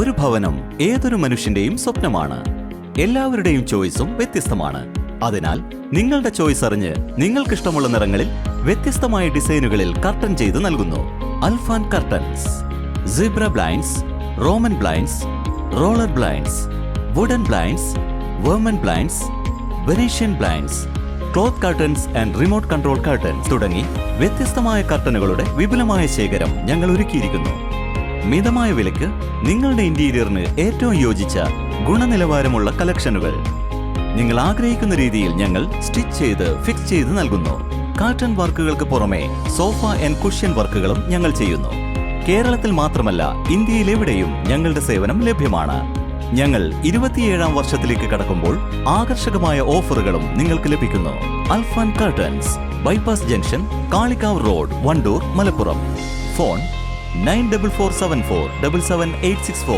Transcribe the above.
ഒരു ഭവനം ഏതൊരു മനുഷ്യന്റെയും സ്വപ്നമാണ്. എല്ലാവരുടെയും ചോയ്സും വ്യത്യസ്തമാണ്. അതിനാൽ നിങ്ങളുടെ ചോയ്സ് അറിഞ്ഞ് നിങ്ങൾക്കിഷ്ടമുള്ള നിറങ്ങളിൽ വ്യത്യസ്തമായ ഡിസൈനുകളിൽ കർട്ടൻ ചെയ്ത് നൽകുന്നു. Alfan curtains, zebra blinds, Roman blinds, roller blinds, wooden blinds, വെർമൻ blinds, Venetian blinds, cloth curtains and remote control curtains തുടങ്ങി വ്യത്യസ്തമായ കർട്ടനുകളുടെ വിപുലമായ ശേഖരം ഞങ്ങൾ ഒരുക്കിയിരിക്കുന്നു. മിതമായ വിലയ്ക്ക് നിങ്ങളുടെ ഇന്റീരിയറിന് ഏറ്റവും യോജിച്ച ഗുണനിലവാരമുള്ള കളക്ഷനുകൾ നിങ്ങൾ ആഗ്രഹിക്കുന്ന രീതിയിൽ ഞങ്ങൾ സ്റ്റിച്ച് ചെയ്ത് ഫിക്സ് ചെയ്ത് നൽകുന്നു. കാർട്ടൺ വർക്കുകൾക്ക് പുറമെ സോഫ ആൻഡ് കുഷ്യൻ വർക്കുകളും ഞങ്ങൾ ചെയ്യുന്നു. കേരളത്തിൽ മാത്രമല്ല, ഇന്ത്യയിൽ എവിടെയും ഞങ്ങളുടെ സേവനം ലഭ്യമാണ്. ഞങ്ങൾ 27ാം വർഷത്തിലേക്ക് കടക്കുമ്പോൾ ആകർഷകമായ ഓഫറുകളും നിങ്ങൾക്ക് ലഭിക്കുന്നു. അൽഫാൻ curtains, bypass junction, Kalikavu road, Wandoor, Malappuram. Phone 9447477864.